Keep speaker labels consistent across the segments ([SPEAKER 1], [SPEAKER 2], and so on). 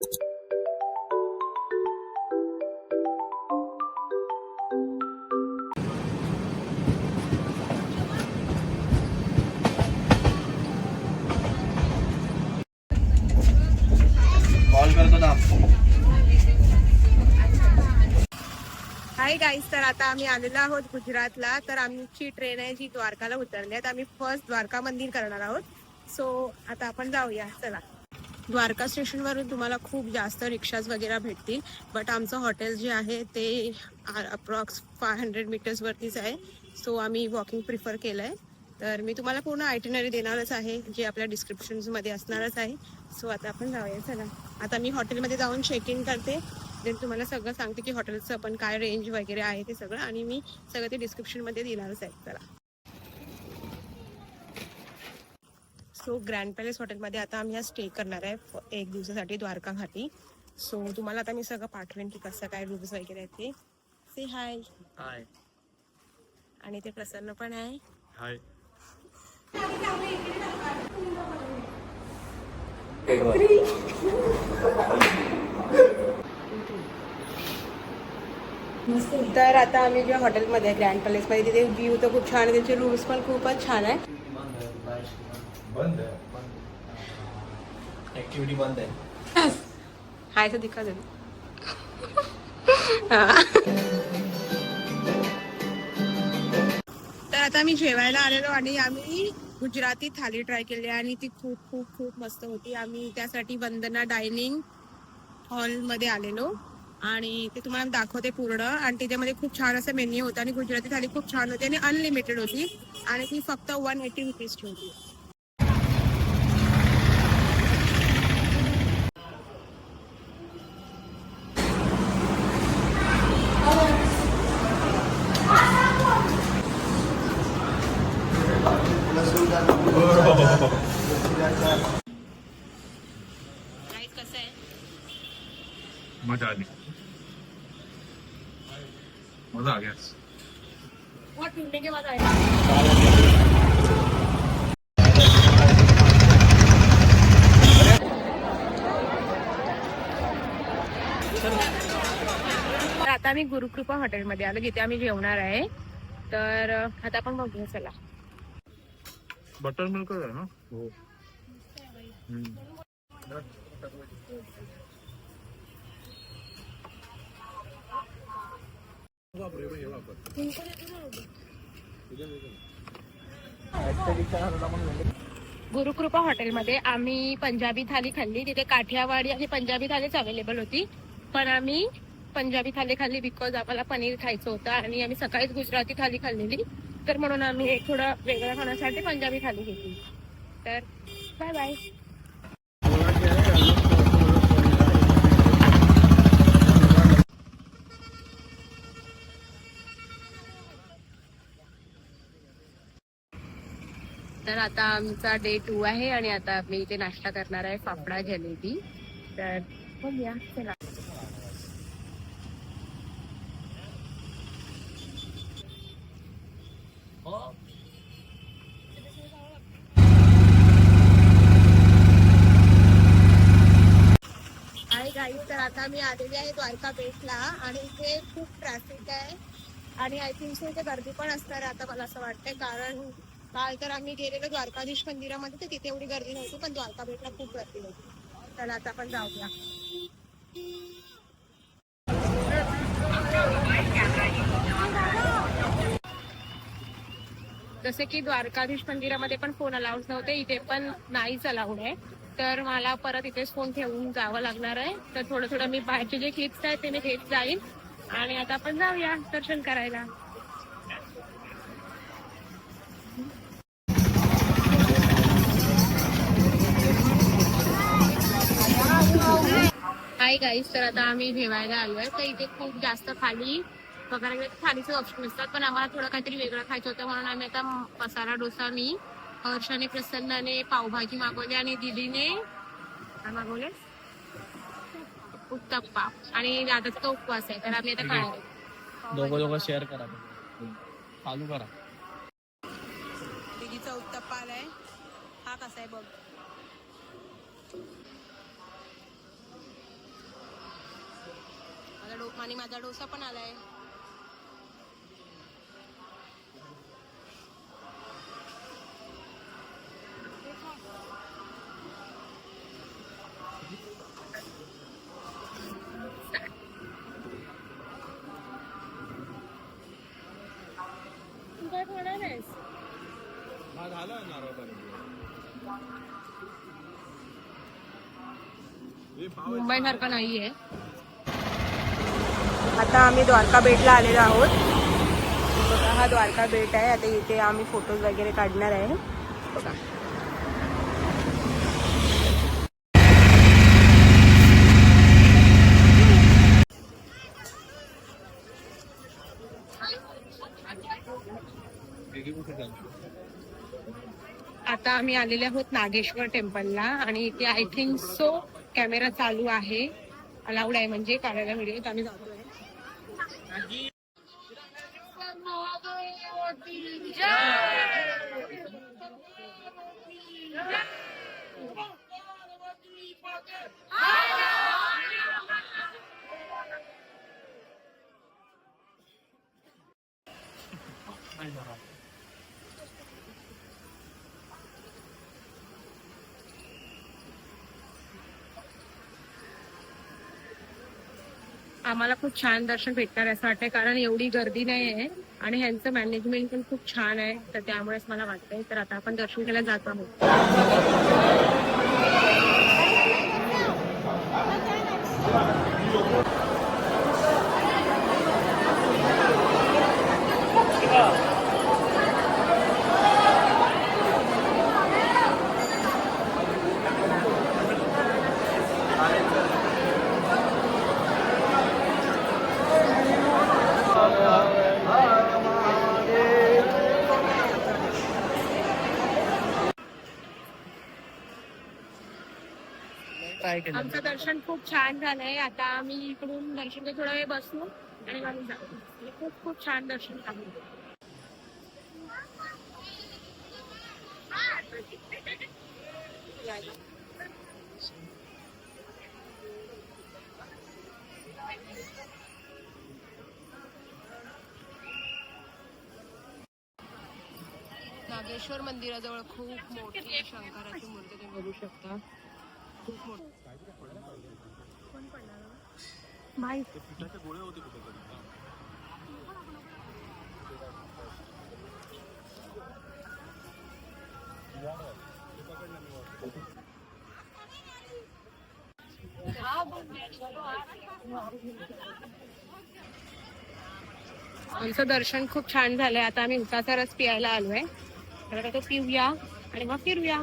[SPEAKER 1] Call करतो ना.
[SPEAKER 2] Hi guys, तर आता आम्ही आलेलो आहोत गुजरातला. तर आमची ट्रेन आहे जी द्वारकाला उतरली आहे. आम्ही फर्स्ट द्वारका मंदिर करणार आहोत. सो आता आपण जाऊया, चला. द्वारका स्टेशनवरून तुम्हाला खूप जास्त रिक्षाज वगैरे भेटतील, बट आमचं हॉटेल जे आहे ते अप्रॉक्स 500 मीटर्सवरतीच आहे. सो आम्ही वॉकिंग प्रिफर केलं आहे. तर मी तुम्हाला पूर्ण आयटिनरी देणारच आहे, जे आपल्या डिस्क्रिप्शन्समध्ये असणारच आहे. सो आता आपण जाऊया, चला. आता मी हॉटेलमध्ये जाऊन चेक इन करते, देन तुम्हाला सगळं सांगते की हॉटेलचं पण काय रेंज वगैरे आहे ते सगळं, आणि मी सगळं ते डिस्क्रिप्शनमध्ये देणारच आहे. चला. सो ग्रँड पॅलेस हॉटेलमध्ये आता आम्ही आज स्टे करणार आहे 1 दिवसासाठी द्वारका घाटी. सो तुम्हाला आता मी सगळं पाठवेन की कसं काय रूम्स वगैरे आहेत ते. से हाय.
[SPEAKER 1] हाय.
[SPEAKER 2] आणि ते प्रसन्न पण आहे.
[SPEAKER 1] हाय.
[SPEAKER 2] तर आता आम्ही जे हॉटेलमध्ये आहे ग्रँड पॅलेसमध्ये, तिथे व्ह्यू तर खूप छान आहे, त्यांचे रूम्स पण खूपच छान आहे.
[SPEAKER 1] बंद आहे. ऍक्टिव्हिटी बंद आहे.
[SPEAKER 2] हाय तर दिखा दे. तर आता आम्ही जेवायला आलेलो आणि आम्ही गुजराती थाली ट्राय केली आणि ती खूप खूप खूप मस्त होती. आम्ही त्यासाठी वंदना डायनिंग हॉलमध्ये आलेलो आणि ते तुम्हाला दाखवते पूर्ण. आणि त्याच्यामध्ये खूप छान असं मेन्यू होता आणि गुजराती थाली खूप छान होती आणि अनलिमिटेड होती आणि ती फक्त 180 रुपीजची होती. कसं आहे?
[SPEAKER 1] मजा आली. मजा आ गया.
[SPEAKER 2] बहुत टूटने के बाद आता आम्ही गुरुकृपा हॉटेलमध्ये आलो, जिथे आम्ही जेवणार आहे. तर आता आपण बघूया, चला.
[SPEAKER 1] बटर मिल्क आहे ना. हो.
[SPEAKER 2] गुरुकृपा हॉटेलमध्ये आम्ही पंजाबी थाली खाल्ली. तिथे काठियावाडी आणि पंजाबी थालीच अवेलेबल होती, पण आम्ही पंजाबी थाली खाल्ली बिकॉज आम्हाला पनीर खायचं होतं आणि आम्ही सकाळीच गुजराती थाली खाल्लेली. तर म्हणून आम्ही एक थोडं वेगळं खाण्यासाठी पंजाबी थाली घेतली. तर बाय बाय. तर आता आमचा डे 2 आहे आणि आता मी इथे नाश्ता करणार आहे, फाफडा जलेबी. तर बघूया, चला. हाय गाईज, तर आता मी आलेली आहे द्वारका बेटला आणि इथे खूप ट्रॅफिक आहे आणि आय थिंक सो इथे गर्दी पण असणार आहे आता, मला असं वाटतंय. कारण काल तर आम्ही गेलेलो द्वारकाधीश मंदिरामध्ये, तर तिथे एवढी गर्दी नव्हती, पण द्वारका बेटला खूप गर्दी होती. चला आता आपण जाऊया. जसे की द्वारकाधीश मंदिरामध्ये पण फोन अलाउड नव्हते, इथे पण नाहीच अलाउड आहे. तर मला परत इथेच फोन ठेवून जावं लागणार आहे. तर थोडं थोडं मी बाहेरचे जे क्लिप्स आहेत ते मी घेत जाईल आणि आता आपण जाऊया दर्शन करायला. हाय गाईज, तर आता आम्ही जेवायला आलोय. तर इथे खूप जास्त खाली बघायला गेलं तर थालीचे ऑप्शन असतात, पण आम्हाला थोडं काहीतरी वेगळं खायचं होतं म्हणून आम्ही आता मसाला डोसा, मी हर्षाने प्रसन्नाने पावभाजी मागवली आणि दीदीने काय मागवले, उत्तप्पा. आणि दादाचा तो उपवास आहे, तर आम्ही आता काय
[SPEAKER 1] दोघं शेअर करा. चालू करा.
[SPEAKER 2] दीदीचा उत्तप्पा आलाय, हा कसा आहे बघ. आणि माझा डोसा पण आलाय. तू काय खाणार आहेस? मुंबई सारखं नाहीये. आता आम्ही द्वारका बेटला आलेलो आहोत. बघा हा द्वारका बेट आहे. आता इथे आम्ही फोटोज वगैरे काढणार आहे. बघा आता आम्ही आलेले आहोत नागेश्वर टेम्पलला आणि इथे आय थिंक सो कॅमेरा चालू आहे, अलाउड आहे म्हणजे काढायला व्हिडिओ. तर आम्ही जातोय. आम्हाला खूप छान दर्शन भेटणार असं वाटतंय, कारण एवढी गर्दी नाही आहे आणि ह्यांचं मॅनेजमेंट पण खूप छान आहे. तर त्यामुळेच मला वाटतंय. तर आता आपण दर्शन घ्यायला जात आहोत. आमचं दर्शन खूप छान झालंय. आता आम्ही इकडून दर्शन थोडा वेळ बसू आणि मग जाऊ. खूप खूप छान दर्शन झालं. नागेश्वर मंदिराजवळ खूप मोठी शंकराची मूर्ती तुम्ही बघू शकता. खूप मोठी. आमचं दर्शन खूप छान झालंय. आता आम्ही उसाचा रस प्यायला आलोय. तर तो पिऊया आणि मग फिरूया.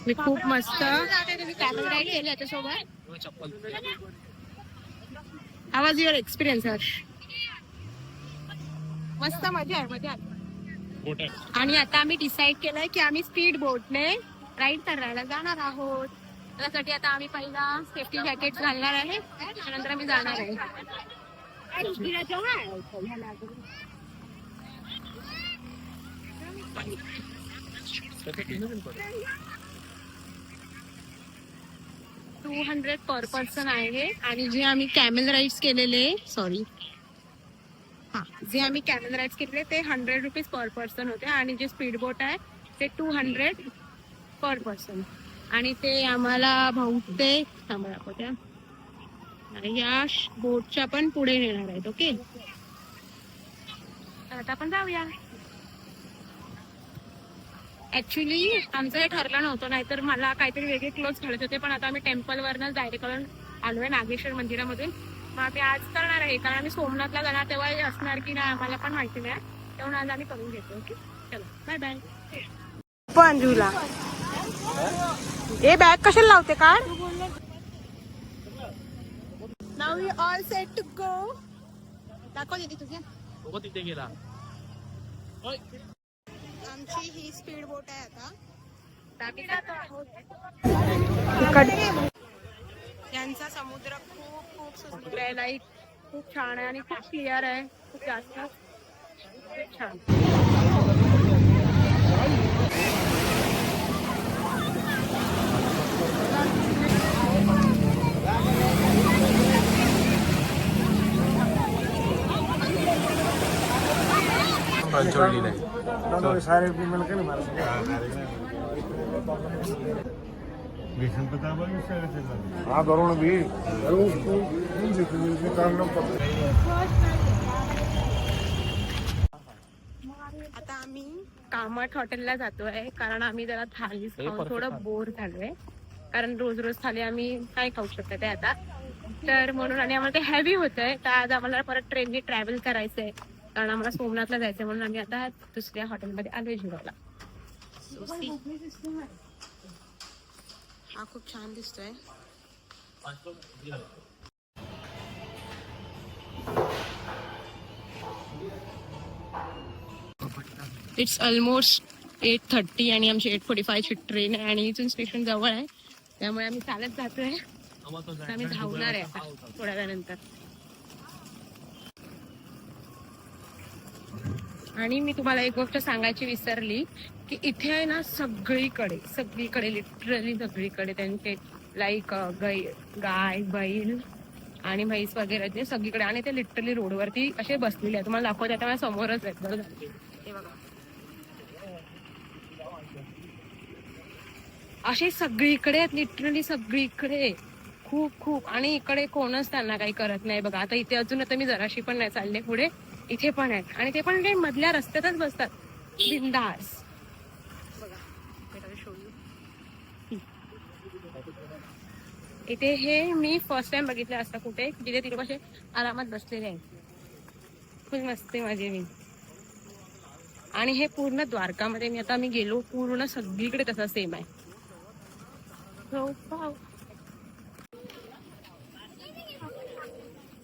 [SPEAKER 2] मी खूप मस्त कॅमेरा राईड केली याच्यासोबत. हाव वॉज युअर एक्सपिरियन्स हर्ष? मस्त, मजा आहे, मजा आहे. आणि आता आम्ही डिसाईड केलंय की आम्ही स्पीड बोटने राईड करायला जाणार आहोत. त्यासाठी आता आम्ही पहिला सेफ्टी जॅकेट घालणार आहे, त्यानंतर आम्ही जाणार आहे. $200 पर पर्सन आहे. आणि जे आम्ही कॅमेल राईड्स केलेले, जे आम्ही कॅमेल राईड्स केलेले ते ₹100 पर पर्सन होते. आणि जे स्पीड बोट आहे ते 200 पर पर्सन. आणि ते आम्हाला बहुतेक या बोटच्या पण पुढे नेणार आहेत. ओके, आता आपण जाऊया. ऍक्च्युली आमचं हे ठरलं नव्हतं, नाहीतर मला काहीतरी वेगळे क्लोथ घालत होते. पण आता आम्ही टेम्पल वरनं डायरेक्ट करून आलोय नागेश्वर मंदिरामधून. मग आम्ही आज करणार आहे, कारण आम्ही सोमनाथला जाणार तेव्हा असणार की नाही आम्हाला पण माहिती नाही. तेव्हा आज आम्ही करून घेतो. ओके. चला बाय बाय. पण झुला हे बॅग कशाला लावते काढ. Now we all set to go. दाखव दीदी तुझ्या.
[SPEAKER 1] तिथे गेला.
[SPEAKER 2] आमची ही स्पीड बोट आहे आता. यांचा समुद्र खूप खूप सुंदर आहे. लाईक खूप छान आहे आणि खूप क्लिअर आहे. खूप जास्त खूप छान.
[SPEAKER 3] हाँ वरुण भी काम
[SPEAKER 2] आता आम्ही कामठ हॉटेलला जातोय कारण आम्ही जरा थालीच खाऊन थोडं बोर झालोय. कारण रोज रोज थाली आम्ही नाही खाऊ शकत आहे आता. तर म्हणून आणि आम्हाला ते हेवी होतंय. तर आज आम्हाला परत ट्रेनने ट्रॅव्हल करायचंय कारण आम्हाला सोमनाथला जायचंय. म्हणून आम्ही आता दुसऱ्या हॉटेलमध्ये आलोय झुगावला. हा खूप छान दिसतोय. इट्स ऑलमोस्ट 8:30 आणि आमची 8:45 ची ट्रेन आहे आणि इथून स्टेशन जवळ आहे. त्यामुळे आम्ही चालत जातोय. आम्ही धावणार आहे आता थोड्या वेळानंतर. आणि मी तुम्हाला एक गोष्ट सांगायची विसरली की इथे आहे ना सगळीकडे लिटरली सगळीकडे त्यांचे लाईक गाय बैल आणि म्हैस वगैरे ते सगळीकडे. आणि ते लिटरली रोडवरती असे बसलेले आहेत. तुम्हाला दाखवते आता माझ्या समोरच आहेत. बरोबर हे बघा असे सगळीकडे आहेत. लिटरली सगळीकडे खूप खूप. आणि इकडे कोणच त्यांना काही करत नाही बघा. आता इथे अजून आता मी जराशी पण नाही चालले पुढे. इथे पण आहेत आणि ते पण काही मधल्या रस्त्यातच बसतात बिंदास. इथे हे मी फर्स्ट टाइम बघितले असता कुठे जिथे तिथे कसे आरामात बसलेले आहेत. खूप मस्त आहे माझे मी. आणि हे पूर्ण द्वारकामध्ये मी आता मी गेलो पूर्ण सगळीकडे तसा सेम आहे.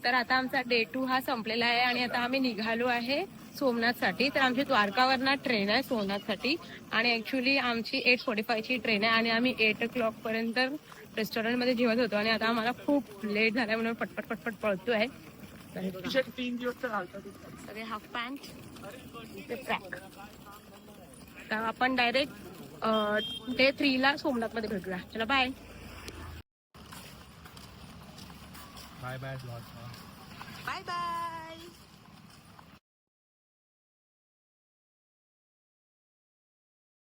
[SPEAKER 2] तर आता आमचा डे 2 हा संपलेला आहे आणि आता आम्ही निघालो आहे सोमनाथसाठी. तर आमची द्वारकावरनं ट्रेन आहे सोमनाथसाठी आणि ऍक्च्युली आमची 8:45 ची ट्रेन आहे आणि आम्ही 8 o'clock पर्यंत रेस्टॉरंटमध्ये जेवत होतो आणि आता आम्हाला खूप लेट झालाय म्हणून पटपट पळतोय.
[SPEAKER 1] 3 दिवस
[SPEAKER 2] सगळे हाफ पॅन्ट ट्रॅक. तर आपण डायरेक्ट डे 3 ला सोमनाथ मध्ये भेटूया. चला bye
[SPEAKER 1] bye bye.
[SPEAKER 2] Bye bye.